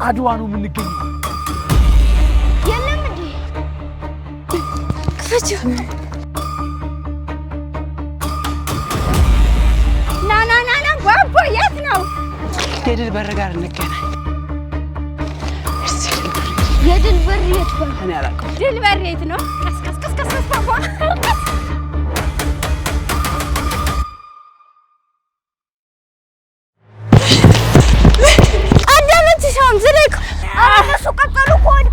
አድዋ ነው የምንገኘው። የለም እንዴ ክፈች ና ባባ የት ነው? የድል በር ጋር እንገናኝ። የድል በር የት ነው? እኔ አላውቅም። ድል በር የት ነው? ቀስ ባባ አዳምጥሻም ዝለቅ አረሱ ቀጠሉ ኮድ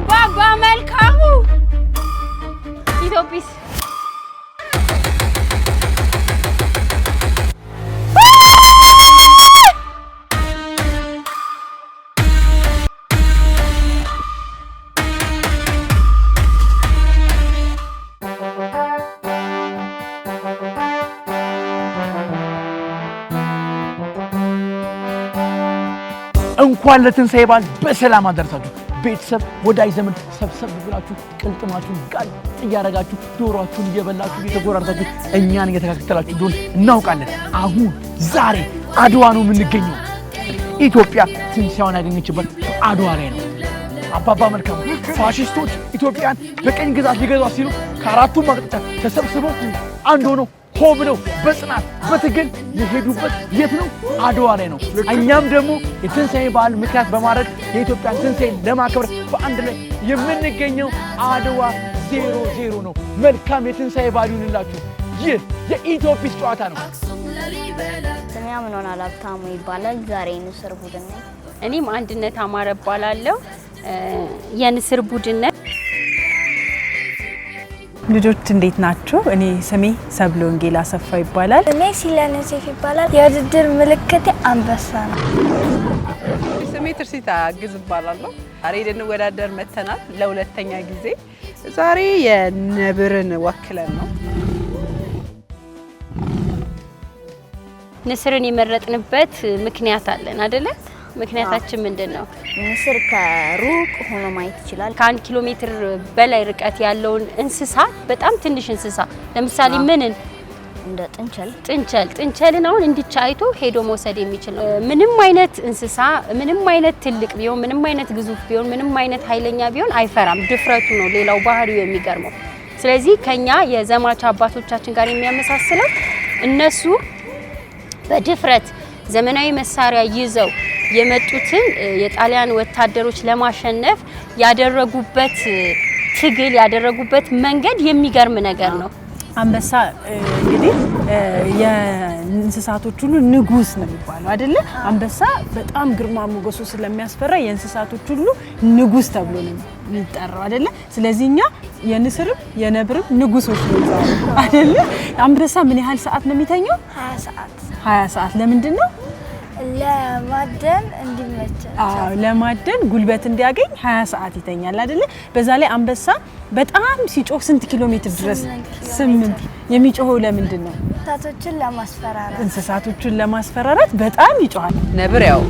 ባባ መልካሙ ኢትዮጲስ እንኳን ለትንሳኤ በዓል በሰላም አደረሳችሁ። ቤተሰብ ወዳጅ ዘመድ ሰብሰብ ብላችሁ ቅልጥማችሁን ጋር እያረጋችሁ ዶሮአችሁን እየበላችሁ እየተጎራረሳችሁ እኛን እየተከታተላችሁ እንደሆነ እናውቃለን። አሁን ዛሬ አድዋ ነው የምንገኘው። ኢትዮጵያ ትንሳኤዋን ያገኘችበት አድዋ ላይ ነው። አባባ መልካሙ ፋሺስቶች ኢትዮጵያን በቀኝ ግዛት ሊገዟት ሲሉ ከአራቱም አቅጣጫ ተሰብስበው አንድ ሆነው ሆ ብለው በጽናት በትግል የሄዱበት የት ነው? አድዋ ላይ ነው። እኛም ደግሞ የትንሳኤ በዓል ምክንያት በማድረግ የኢትዮጵያን ትንሳኤ ለማክበር በአንድ ላይ የምንገኘው አድዋ 00 ነው። መልካም የትንሳኤ በዓል ይሁንላችሁ። ይህ የኢትዮጲስ ጨዋታ ነው። ስሜ አምኖና ላብታሙ ይባላል። ዛሬ የንስር ቡድን ነኝ። እኔም አንድነት አማረ እባላለሁ። የንስር ቡድን ነኝ። ልጆች እንዴት ናችሁ? እኔ ስሜ ሰብለ ወንጌል አሰፋ ይባላል። እኔ ሲለነሴፍ ይባላል። የውድድር ምልክቴ አንበሳ ነው። ስሜ ትርሲታ ግዝ ይባላለሁ። ዛሬ ልንወዳደር መተናል ለሁለተኛ ጊዜ። ዛሬ የነብርን ወክለን ነው። ንስርን የመረጥንበት ምክንያት አለን አይደለ? ምክንያታችን ምንድነው? ንስር ከሩቅ ሆኖ ማየት ይችላል። ከ1 ኪሎ ሜትር በላይ ርቀት ያለውን እንስሳ በጣም ትንሽ እንስሳ ለምሳሌ ምንን እንደ ጥንቸልን አሁን እንዲቻይቶ ሄዶ መውሰድ የሚችል ምንም አይነት እንስሳ ምንም አይነት ትልቅ ቢሆን ምንም አይነት ግዙፍ ቢሆን ምንም አይነት ኃይለኛ ቢሆን አይፈራም። ድፍረቱ ነው ሌላው ባህሪው የሚገርመው። ስለዚህ ከኛ የዘማች አባቶቻችን ጋር የሚያመሳስለው እነሱ በድፍረት ዘመናዊ መሳሪያ ይዘው የመጡትን የጣሊያን ወታደሮች ለማሸነፍ ያደረጉበት ትግል ያደረጉበት መንገድ የሚገርም ነገር ነው። አንበሳ እንግዲህ የእንስሳቶች ሁሉ ንጉስ ነው የሚባለው አይደለ? አንበሳ በጣም ግርማ ሞገሱ ስለሚያስፈራ የእንስሳቶች ሁሉ ንጉስ ተብሎ ነው የሚጠራው አይደለ? ስለዚህ እኛ የንስርም የነብርም ንጉሶች ነው አይደለ? አንበሳ ምን ያህል ሰዓት ነው የሚተኛው? 20 ሰዓት። 20 ሰዓት ለምንድን ነው? ለማደን እንዲመች። ለማደን ጉልበት እንዲያገኝ 20 ሰዓት ይተኛል አይደለ? በዛ ላይ አንበሳ በጣም ሲጮህ ስንት ኪሎ ሜትር ድረስ? 8 የሚጮኸው ለምንድን ነው? እንስሳቶችን ለማስፈራራት በጣም ይጮሃል። ነብር ያው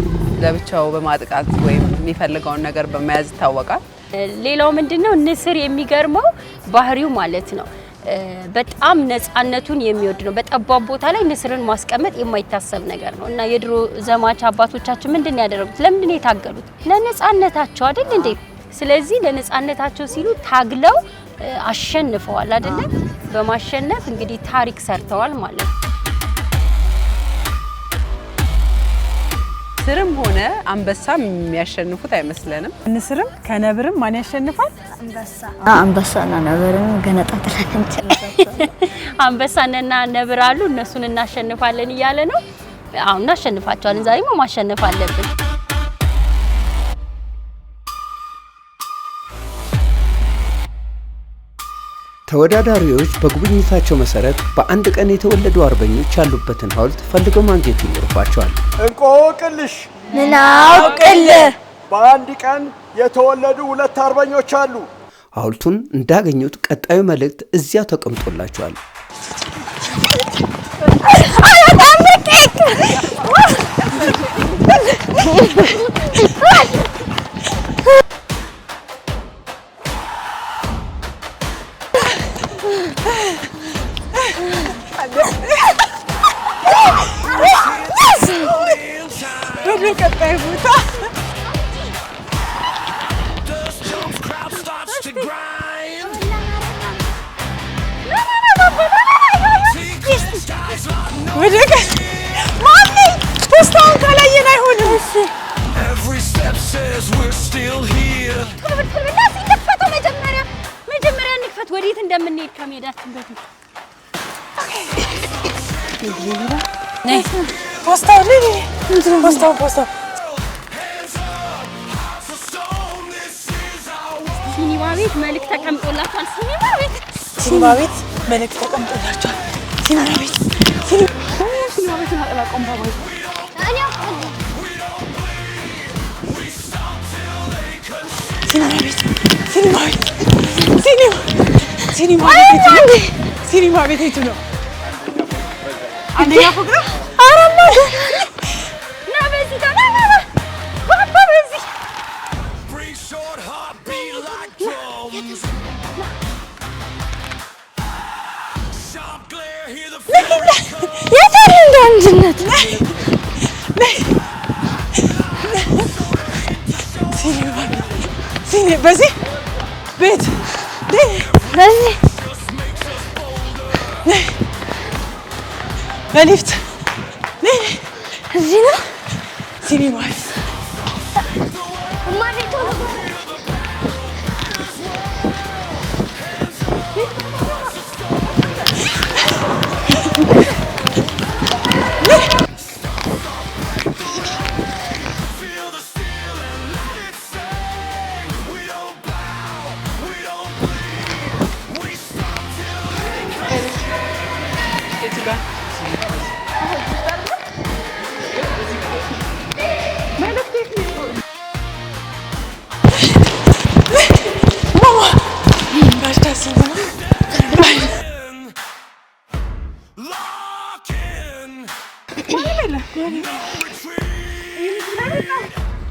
ለብቻው በማጥቃት ወይም የሚፈልገውን ነገር በመያዝ ይታወቃል። ሌላው ምንድነው? ንስር የሚገርመው ባህሪው ማለት ነው በጣም ነፃነቱን የሚወድ ነው። በጠባብ ቦታ ላይ ንስርን ማስቀመጥ የማይታሰብ ነገር ነው እና የድሮ ዘማች አባቶቻችን ምንድን ያደረጉት? ለምንድን የታገሉት? ለነፃነታቸው አይደል እንዴ? ስለዚህ ለነፃነታቸው ሲሉ ታግለው አሸንፈዋል አይደል? በማሸነፍ እንግዲህ ታሪክ ሰርተዋል ማለት ነው። ንስርም ሆነ አንበሳ የሚያሸንፉት አይመስለንም። ንስርም ከነብርም ማን ያሸንፋል? አንበሳና ነብርን ገነጣጥለን እንችላለን። አንበሳና ነብር አሉ፣ እነሱን እናሸንፋለን እያለ ነው። አሁን እናሸንፋቸዋለን። ዛሬማ ማሸነፍ አለብን። ተወዳዳሪዎች በጉብኝታቸው መሰረት በአንድ ቀን የተወለዱ አርበኞች ያሉበትን ሐውልት ፈልገው ማግኘት ይኖርባቸዋል። እንቆቅልሽ ምን አውቅልህ? በአንድ ቀን የተወለዱ 2 አርበኞች አሉ። ሐውልቱን እንዳገኙት ቀጣዩ መልእክት እዚያው ተቀምጦላቸዋል። Every step says we're still here. መጀመሪያ ንክፈት ወዴት እንደምንሄድ ከመሄዳችን በፊት ነይ ፖስታው ልይ ፖስታው ሲኒማ ቤት መልእክት ተቀምጦላችኋል። ሲኒማ ቤት መልእክት ተቀምጦላችኋል። ሲኒማ ቤት ሲኒማ ቤት የቱ ነው? አንደኛ ፎቅ ነው። አራማ ና በዚህ ጋር ና ባባ በዚህ Free short heartbeat like drums. Sharp glare, hear the የታለ እንደ አንድነት በዚህ ቤት በዚህ በሊፍት እዚህ ነው ሲኒማ ማለቱ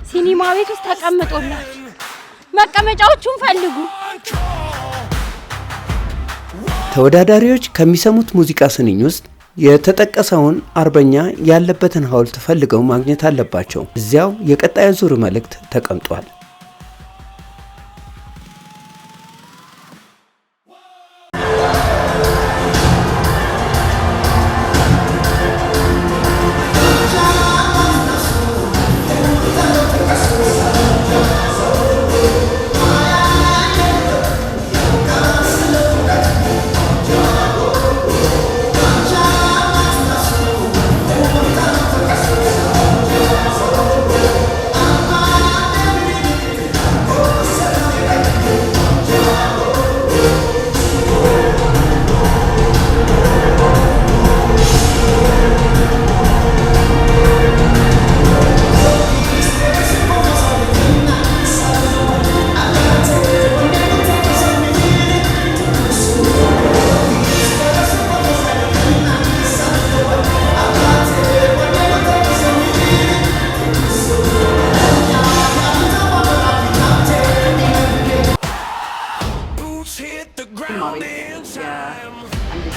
ሲኒማ ቤት ውስጥ ተቀምጦላችሁ መቀመጫዎቹን ፈልጉ። ተወዳዳሪዎች ከሚሰሙት ሙዚቃ ስንኝ ውስጥ የተጠቀሰውን አርበኛ ያለበትን ሐውልት ፈልገው ማግኘት አለባቸው። እዚያው የቀጣዩ ዙር መልእክት ተቀምጧል።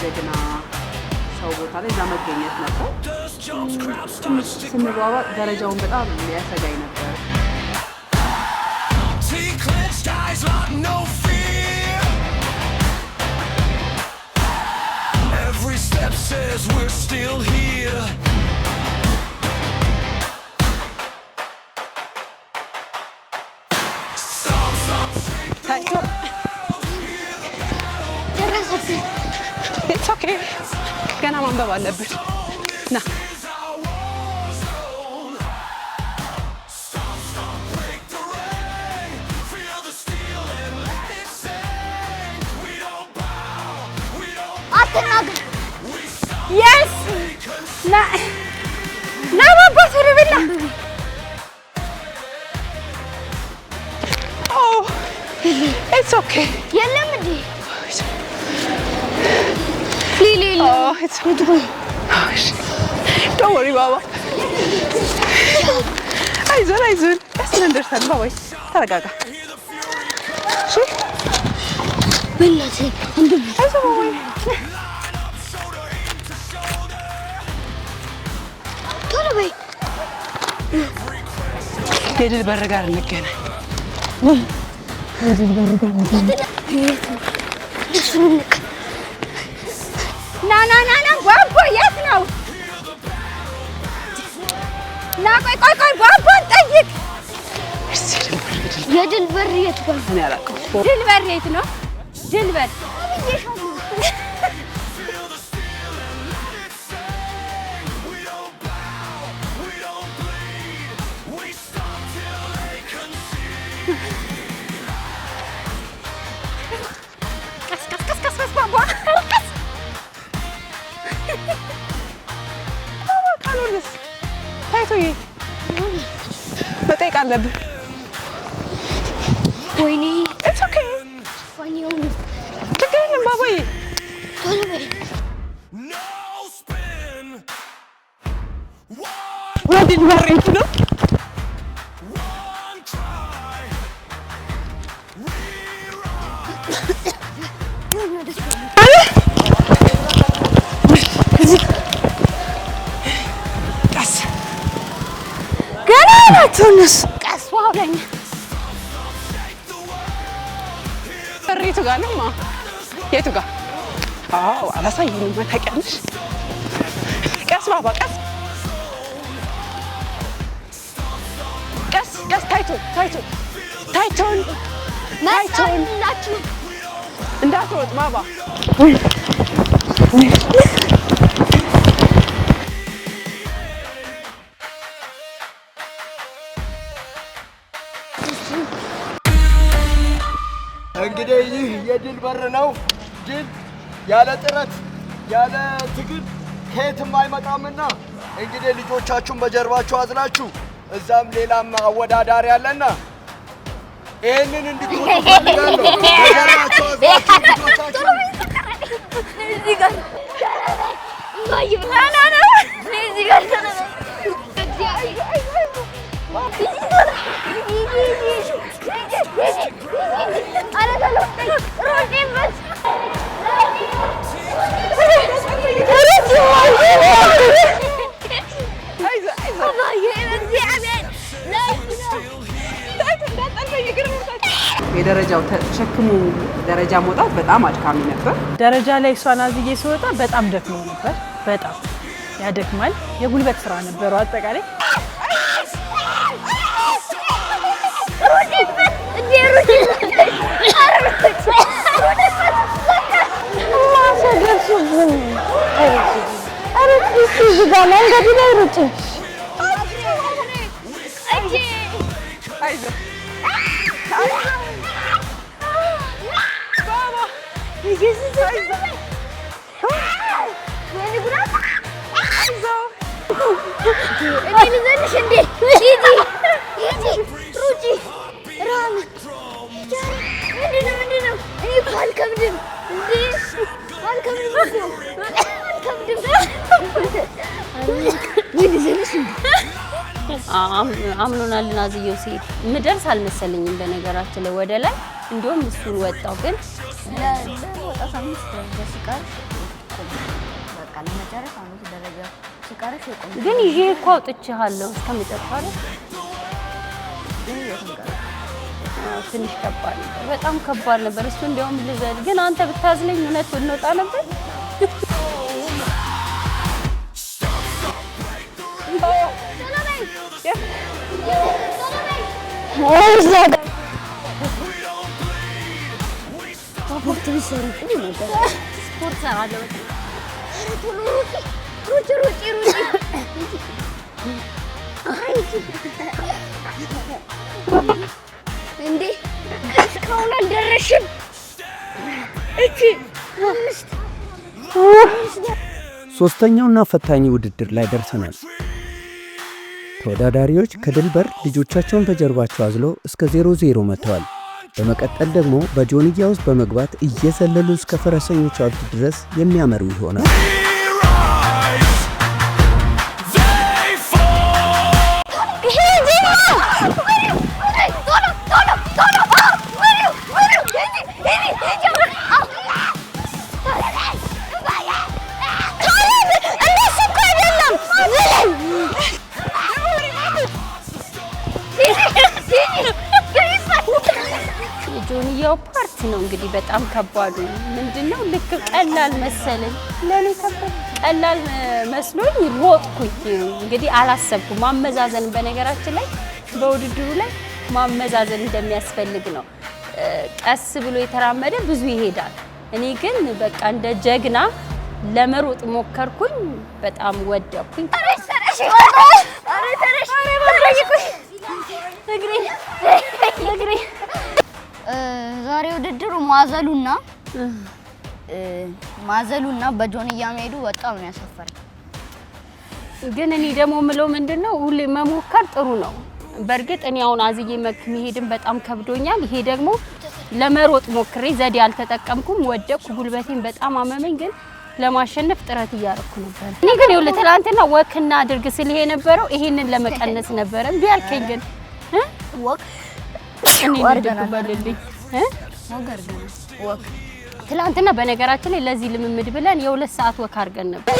ጀግና ሰው ቦታ ላይ እዛ መገኘት ነበር። ስንሯሯጥ ደረጃውን በጣም ያሰጋኝ ነበር። Every step says we're still here. It's okay. ገና ማንበብ አለብን። ና Yes! ና ባባስ ወረበላ It's okay. የለም እንዴ ሊሊ Don't worry, Baba. አይዞን ቀስ ብለን እንደርሳለን። ባባይ ተረጋጋ። እሺ በእናቴ እንዴ አይዞህ ባባይ። ቶሎ በይ የድል በር ጋር እንገናኝ። ና ቧንቧ የት ነው? ና ቆይ ቧንቧን ጠይቅ። የድል በር የት ጋር? እኔ አላውቅም። ድል በር የት ነው? ድል በር ቀስ ቧንቧ ካልሆነስ ታይቶዬ መጠየቅ አለብህ። ወይኔ It's okay. ፋኒው ችግር የለም ባባዬ። ቶሎ በይ No spin. የድል በር የት ነው? One try. ቀስ ገና ናቸውነስ። ቀስ ዋውለኝ በሪቱ ጋር ነማ። የቱ ጋር? አዎ አላሳየኝም። ታውቂያለሽ። ቀስ ባባ ቀስ ታይቶን መጣላችሁ እንዳትሮጥ ባባ። እንግዲህ ይህ የድል በር ነው። ድል ያለ ጥረት ያለ ትግል ከየትም አይመጣምና እንግዲህ ልጆቻችሁን በጀርባችሁ አዝላችሁ እዛም ሌላም አወዳዳሪ አለና ይሄንን እንድትወጡ ፈልጋለሁ። በጀርባችሁ አዝላችሁ ልጆቻችሁን እዚህ ጋር እዚህ ጋር የደረጃው ተሸክሙ ደረጃ መውጣት በጣም አድካሚ ነበር። ደረጃ ላይ እሷን አዝዬ ስወጣ በጣም ደክሞ ነበር። በጣም ያደክማል። የጉልበት ስራ ነበረው አጠቃላይ። አምኖናል። ናዝየው ሲሄድ ምደርስ አልመሰለኝም። በነገራችን ላይ ወደ ላይ እንደውም እሱን ወጣው ግን ግን ይሄ እኮ አውጥቼሃለሁ እስከመጨረሻ ላይ ትንሽ ከባድ ነበር። በጣም ከባድ ነበር። እሱ እንደውም ልዘል ግን አንተ ብታዝለኝ እውነት እንወጣ ነበር። ስፖርት ሰራለሁ። እንዴ እስካሁን አልደረሽም። ሶስተኛውና ፈታኝ ውድድር ላይ ደርሰናል። ተወዳዳሪዎች ከድል በር ልጆቻቸውን በጀርባቸው አዝለው እስከ 0-0 መጥተዋል። በመቀጠል ደግሞ በጆንያ ውስጥ በመግባት እየዘለሉ እስከ ፈረሰኞች ሐውልት ድረስ የሚያመሩ ይሆናል። የጆንያው ፓርት ነው እንግዲህ በጣም ከባዱ ምንድነው? ልክ ቀላል መሰለኝ ለኔ ቀላል መስሎኝ ሮጥኩኝ። እንግዲህ አላሰብኩም። ማመዛዘን በነገራችን ላይ በውድድሩ ላይ ማመዛዘን እንደሚያስፈልግ ነው። ቀስ ብሎ የተራመደ ብዙ ይሄዳል። እኔ ግን በቃ እንደ ጀግና ለመሮጥ ሞከርኩኝ። በጣም ወደኩኝ። ዛሬ ውድድሩ ማዘሉና በጆንያ መሄዱ በጣም ነው ያሳፈረኝ። ግን እኔ ደግሞ ምለው ምንድነው ሁሌ መሞከር ጥሩ ነው። በርግጥ እኔ አሁን አዝዬ መሄድም በጣም ከብዶኛል። ይሄ ደግሞ ለመሮጥ ሞክሬ ዘዴ አልተጠቀምኩም። ወደኩ፣ ጉልበቴን በጣም አመመኝ። ግን ለማሸነፍ ጥረት እያደረኩ ነበር። እኔ ግን ይኸውልህ ትናንትና ወክና አድርግ ስልህ የነበረው ይሄንን ለመቀነስ ነበረ። ቢያልከኝ ግን ወክ እኔ እንደበልልኝ ወክ ትናንትና በነገራችን ላይ ለዚህ ልምምድ ብለን የ2 ሰዓት ወክ አድርገን ነበር።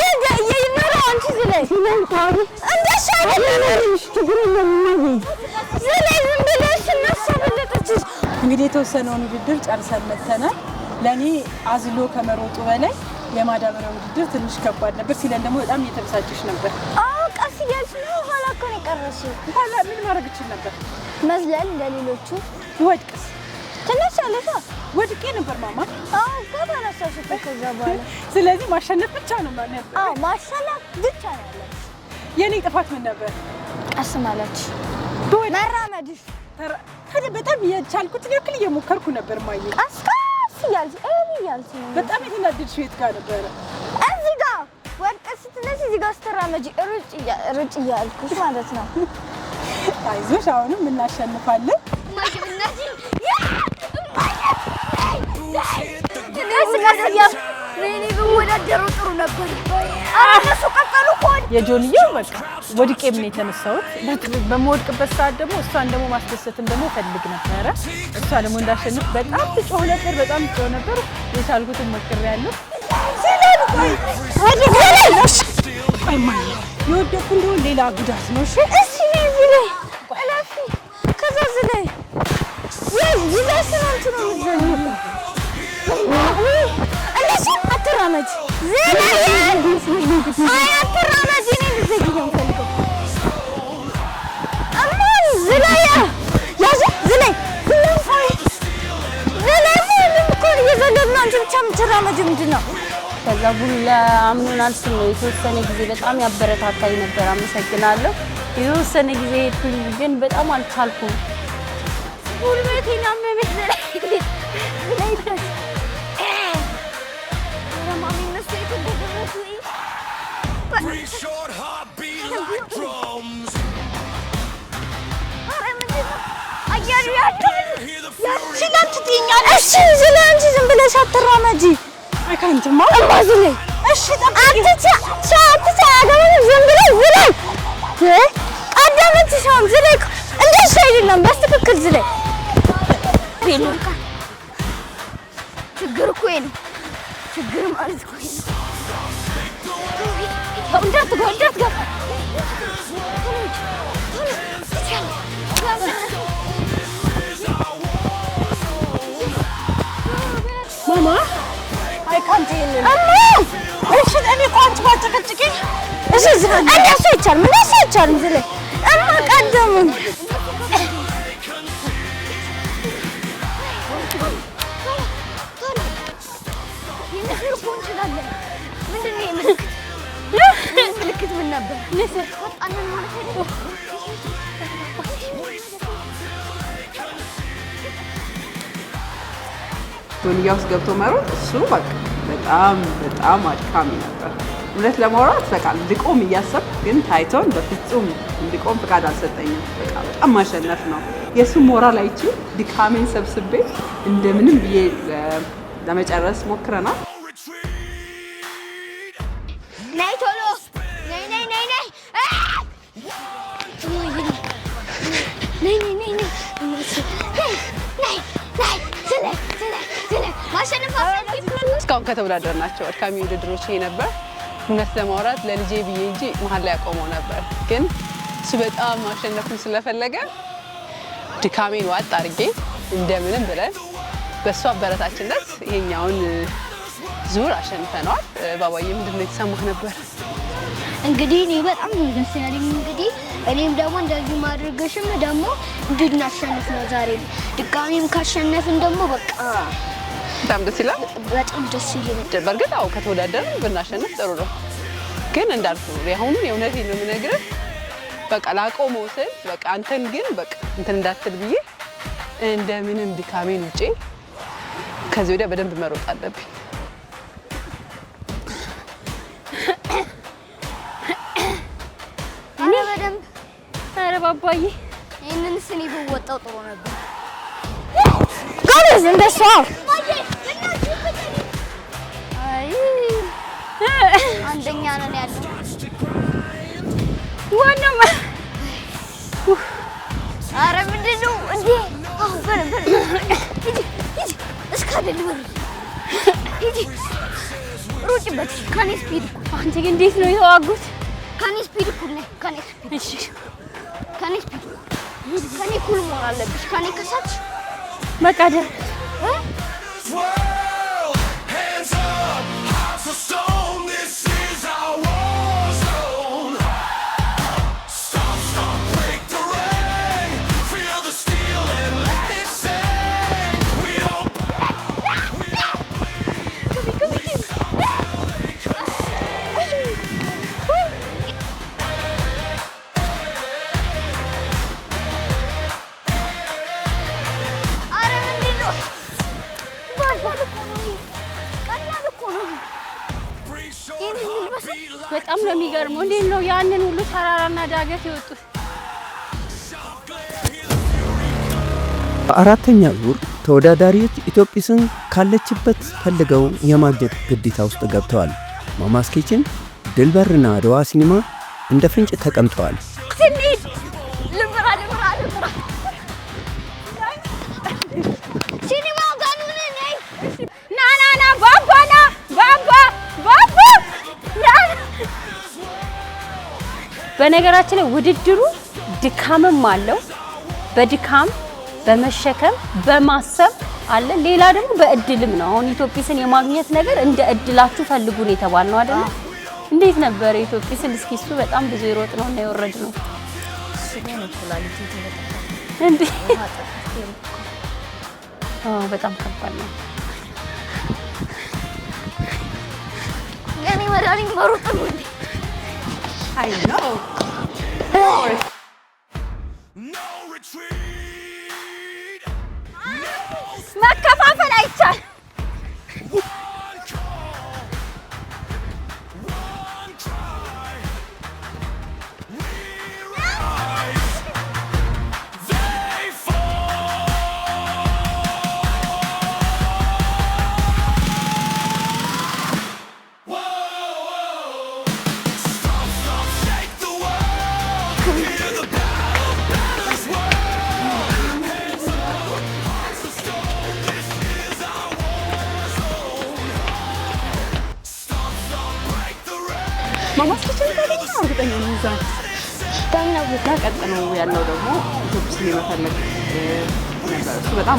እንግዲህ የተወሰነውን ውድድር ጨርሰን መተናል። ለኔ አዝሎ ከመሮጡ በላይ የማዳበሪያ ውድድር ትንሽ ከባድ ነበር። ሲለን ደግሞ በጣም እየተበሳጨሽ ነበር። ቀስ እያልሽ ነው ኋላ እኮ ነው የቀረሽው። ኋላ ምን ማድረግ እችል ነበር? መዝለል እንደሌሎቹ ወድቅስ? ትነሻለሽ? ወድቄ ነበር ማማ። ከተነሳሽ ከዛ በኋላ ስለዚህ ማሸነፍ ብቻ ነው ማለት ነው። ማሸነፍ ብቻ ነው ያለሽ። የኔ ጥፋት ምን ነበር? ቀስ ማለት መራመድሽ። ታዲያ በጣም የቻልኩትን ያክል እየሞከርኩ ነበር ማየ። ቀስ እያልሽ ነው። በጣም የተናደድሽው የት ጋር ነበረ? እዚህ ጋር ወድቀሽ ስትነሺ እዚህ ጋር ስትራመጂ ሩጭ እያልኩሽ ማለት ነው። አይዞሽ አሁንም እናሸንፋለን። ወዳደሩ ጥሩ ነበር። እነሱ ቀጠሉ እኮ። የጆንያው በቃ ወድቄ ምን የተነሳሁት በመወድቅበት ሰዓት ደግሞ እሷን ደግሞ ማስደሰትም ደግሞ ፈልግ ነበረ። እሷ ደግሞ እንዳሸንፍ በጣም ትጮህ ነበር፣ በጣም ትጮህ ነበር። የቻልኩትን ሞክሬያለሁ። የወደኩ እንደሆነ ሌላ ጉዳት ነው። እሺ እዚህ ላይ እለፊ። ከዛ እዚህ ላይ ስራንቱ ነው የሚዘኘው። እነሱ አትራመጅ አትራመጅ። እኔ ልዘጊ ነው የምፈልገው። አማን ዝላይ ያዘ ዝላይ ምንም እኮ እየዘለልን አንቺ ብቻ የምትራመጅ ምንድን ነው? ከዛ ለአምኑን አልስም ነው የተወሰነ ጊዜ በጣም ያበረታታኝ ነበር። አመሰግናለሁ። የተወሰነ ጊዜ ሄድኩኝ ግን በጣም አልቻልኩም። ጉልበቴን አመመኝ። Three short heartbeat like drums. አንቺ ዝም ብለሽ አትራመጂ። አይካንትማ እማዝለ እሺ ዝላይ እንደሱ አይደለም። በስትክክል ዝላይ። ችግር እኮ ነው። ችግር ማለት እኮ ነው። እንዳትገባ ማማ አይካንት ይሄን እሺ እኔ ቋንጭ ባጨቀጭቂ እሺ እንደሱ አይቻልም ዝላይ እማ ቀደም ምልክት ምን ነበር? ወጣንን ማለት አይደለም። ጆንያ ውስጥ ገብቶ መሮጥ እሱ በቃ በጣም አድካሚ ነበር። እውነት ለማውራት በቃ ልቆም እያሰብኩ ግን ታይቶን በፍጹም እንድቆም ፍቃድ አልሰጠኝም። በቃ በጣም ማሸነፍ ነው። የሱ ሞራል አይቼ ድካሜን ሰብስቤ እንደምንም ብዬ ለመጨረስ ሞክረናል። ነይ ቶሎ ነይ ነይ ነይ ነይ ነይ ነይ ነይ ነይ እስካሁን ከተወዳደርናቸው አድካሚ ውድድሮች ይሄ ነበር። እውነት ለማውራት ለልጄ ብዬ እንጂ መሀል ላይ ያቆመው ነበር። ግን እሱ በጣም ማሸነፉን ስለፈለገ ድካሜን ዋጥ አድርጌ እንደምንም ብለን በእሱ አበረታችነት ይሄኛውን ዙር አሸንፈነዋል። ባባዬ ምንድን ነው የተሰማህ ነበር? እንግዲህ እኔ በጣም ደስ ያለኝ እንግዲህ እኔም ደግሞ እንደዚህ ማድረግሽም ደግሞ እንድናሸንፍ ነው ዛሬ። ድጋሜም ካሸነፍን ደግሞ በቃ በጣም ደስ ይላል። በጣም ደስ ይላል። በእርግጥ አዎ ከተወዳደርን ብናሸንፍ ጥሩ ነው። ግን እንዳልኩ የአሁኑን የእውነቴን ነው የምነግርህ። በቃ ላቆመው ስል በቃ አንተን ግን በቃ እንትን እንዳትል ብዬ እንደምንም ድካሜን ውጪ ከዚህ ወዲያ በደንብ መሮጥ አለብኝ። እኔ በደንብ ኧረ ባባዬ ይሄንን ስኒ ብወጣው ጥሩ ነበር። ጎበዝ እንደሷ። አይ አንደኛ ነን ያለው ዋናው ኧረ ምንድን ነው እንዴ? አሁን በል ሂጂ እስካደልበር ሂጂ ሩጭበት ከኔ ስፒድ። አንቺ ግን እንዴት ነው የተዋጉት? ከኔ ስፒድ እኩል ነኝ። ከኔ ስፒድ እሺ፣ ከኔ ስፒድ ከኔ እኩል መሆን አለብሽ። ከኔ ከሳች በቃ ደር Hands up, hearts of stone. This is our war zone. Stop, stop, break the rain. Feel the steel and let it sing. We don't. ኧረ ምንድን ነው? ቀላል እኮ ነው። በጣም ነው የሚገርመው። እንዴት ነው ያንን ሁሉ ተራራና ዳገት የወጡት? በአራተኛ ዙር ተወዳዳሪዎች ኢትዮጲስን ካለችበት ፈልገው የማግኘት ግዴታ ውስጥ ገብተዋል። ማማስ ኪችን፣ ድልበርና አድዋ ሲኒማ እንደ ፍንጭ ተቀምጠዋል። ትንሽ ልምራ ሲኒማው ጋር ነኝ። ና ባባ በነገራችን ላይ ውድድሩ ድካምም አለው። በድካም በመሸከም በማሰብ አለ። ሌላ ደግሞ በእድልም ነው። አሁን ኢትዮጲስን የማግኘት ነገር እንደ እድላችሁ ፈልጉ ነው የተባልነው አይደል? እንዴት ነበር ኢትዮጲስን? እስኪ እሱ በጣም ብዙ ይሮጥ ነው እና ይወረድ ነው እንዴ? በጣም ከባድ ነው። እኔ መድኃኒት መሮጥ ነው እንዴ? አይ ነው No retreat. መከፋፈል አይቻልም። One try. We rise. They fall. Whoa, whoa. Stop, stop, shake the world. Hear the battle, battles world. Hands up, hearts of stone. This is our war zone. Stop, stop, break the rain. ማማስ ኪችን ታገኘ እርግጠኛ ነኝ። እዛ ዳኛውና ቀጥሎ ያለው ደግሞ ኢትዮጲስን የመፈለግ ነበር። እሱ በጣም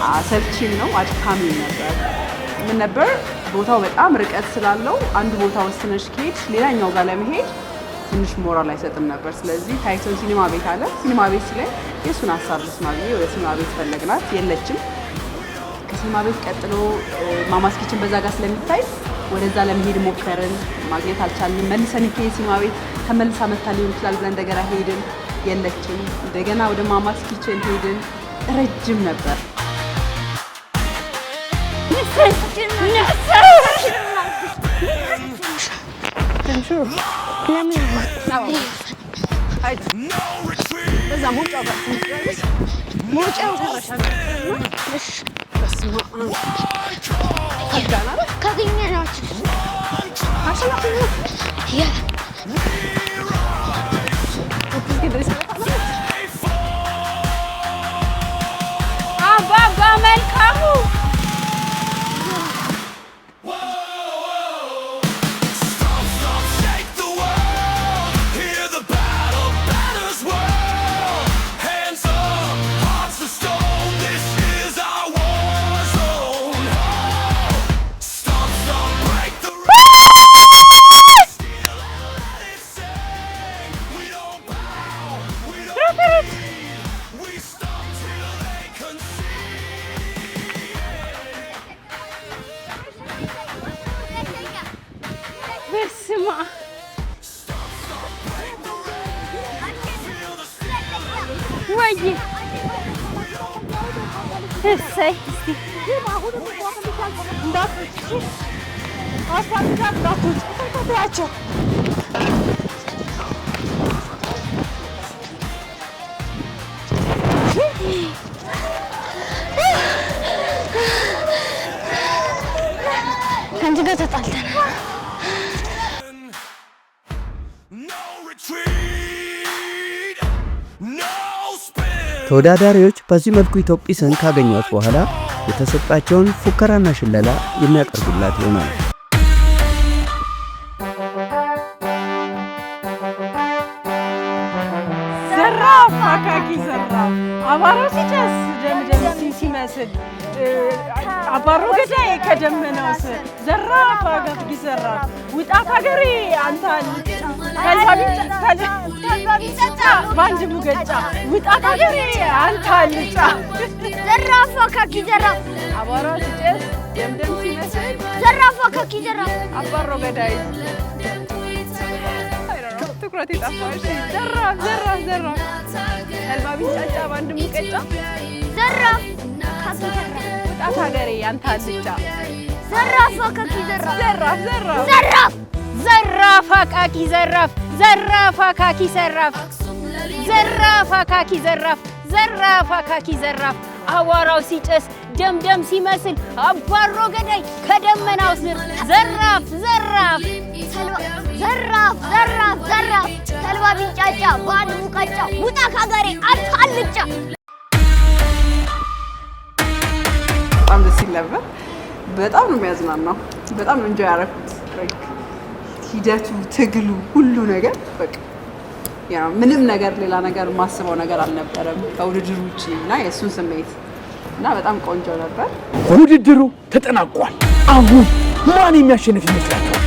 አሰልቺም ነው አድካሚም ነበር። ምን ነበር ቦታው በጣም ርቀት ስላለው አንድ ቦታ ወስነሽ ከሄድሽ ሌላኛው ጋር ለመሄድ ትንሽ ሞራል አይሰጥም ነበር። ስለዚህ ታይቶን ሲኒማ ቤት አለ። ሲኒማ ቤት ሲለኝ የእሱን ሀሳብ ልስማ ብዬ ወደ ሲኒማ ቤት ፈለግናት፣ የለችም። ከሲኒማ ቤት ቀጥሎ ማማስ ኪችን በዛ ጋር ስለሚታይ ወደዛ ለመሄድ ሞከርን፣ ማግኘት አልቻልንም። መልሰን ሲኒማ ቤት ተመልሳ መታ ሊሆን ይችላል ብለን እንደገና ሄድን፣ የለችም። እንደገና ወደ ማማስ ኪችን ሄድን፣ ረጅም ነበር። No retreat. በዛ ሞጫው ጋር ሞጫው እሺ በስመ አብ ካገኘናችሁ ያ አባባ መልካሙ እሰይ ከአንቺ ጋር ተጣልተናል። ተወዳዳሪዎች በዚህ መልኩ ኢትዮጲስን ካገኟት በኋላ የተሰጣቸውን ፉከራና ሽለላ የሚያቀርቡላት ይሆናል። ዘራፍ አካኪ ዘራፍ አባሮ ሲጨስ ደምደም ሲመስል አባሮ ገዳይ ከደመናው ስር ዘራፍ አካኪ ዘራፍ ውጣ ከሀገሬ አንተ ቢጨጫ በአንድ ሙገጫ ውጣ ከሀገሬ አንተ አልጫ ዘራፍ አካኪ ዘራፍ አባሮ ሲጨስ ደምደም ሲመስል ዘራፍ አካኪ ዘራፍ አባሮ ገዳይ ትኩረት የጠፋሽ ዘራፍ ዘራፍ ዘራፍ ተልባ ቢጫጫ በአንድ ሙቀጫ ዘራፍ ውጣ ከሀገሬ አንተ አልጫ ዘራፍ አካኪ ዘራፍ ዘራፍ ዘራፍ ዘራፍ ዘራፍ አቃቂ ዘራፍ ዘራፍ አካኪ ዘራፍ ዘራፍ አካኪ ዘራፍ ዘራፍ አካኪ ዘራፍ አዋራው ሲጨስ ደምደም ሲመስል አባሮ ገዳይ ከደመናው ስር ዘራፍ ዘራፍ ዘራፍ ዘራፍ ዘራፍ ተልባ ቢንጫጫ በአንድ ሙቀጫ ውጣ ከሀገሬ አንተ አልጫ። በጣም ደስ ይል ነበር። በጣም ነው የሚያዝናናው። በጣም ነው እንጆይ ያደረኩት። ሂደቱ፣ ትግሉ፣ ሁሉ ነገር በቃ ያ ምንም ነገር ሌላ ነገር የማስበው ነገር አልነበረም ከውድድሩ ውጪ እና የእሱን ስሜት እና በጣም ቆንጆ ነበር። ውድድሩ ተጠናቋል። አሁን ማን የሚያሸንፍ ይመስላችኋል?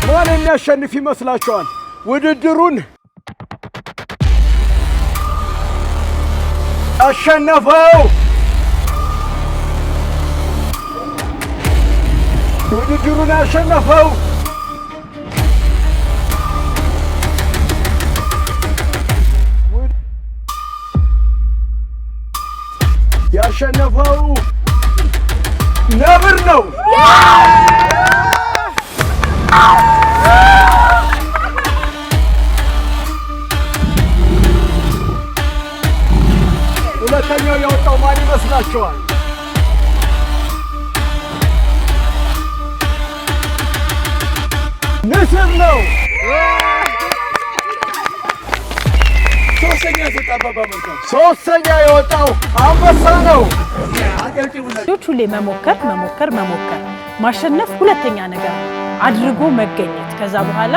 ማን የሚያሸንፍ ይመስላችኋል? ውድድሩን ያሸነፈው ውድድሩን ያሸነፈው ነብር ነው። ሁለተኛው የወጣው ማን ይመስላችኋል? ንስር ነው። ሶስተኛ የወጣው አንበሳ ነው። ልጆች ሁሌ መሞከር መሞከር መሞከር ማሸነፍ ሁለተኛ ነገር አድርጎ መገኘት ከዛ በኋላ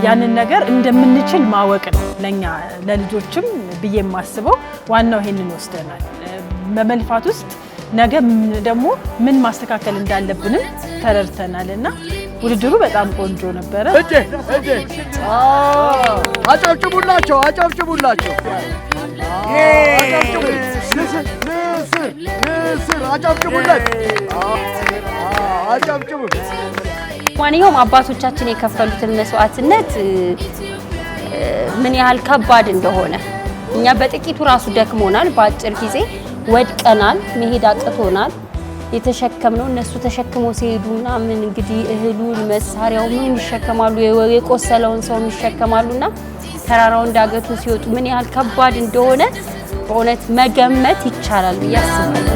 ያንን ነገር እንደምንችል ማወቅ ነው። ለኛ ለልጆችም ብዬ የማስበው ዋናው ይሄንን ወስደናል። በመልፋት ውስጥ ነገ ደግሞ ምን ማስተካከል እንዳለብንም ተረድተናልና ውድድሩ በጣም ቆንጆ ነበረ። አጨብጭቡላቸው፣ አጨብጭቡላቸው። ንስር አጨብጭቡለት፣ አጨብጭቡ። ማንኛውም አባቶቻችን የከፈሉትን መስዋዕትነት ምን ያህል ከባድ እንደሆነ እኛ በጥቂቱ ራሱ ደክሞናል። በአጭር ጊዜ ወድቀናል፣ መሄድ አቅቶናል። የተሸከምነው እነሱ ተሸክመው ሲሄዱና ምን እንግዲህ እህሉን መሳሪያው ምን ይሸከማሉ የቆሰለውን ሰው ይሸከማሉና ተራራውን ዳገቱ ሲወጡ ምን ያህል ከባድ እንደሆነ በእውነት መገመት ይቻላል ያስባል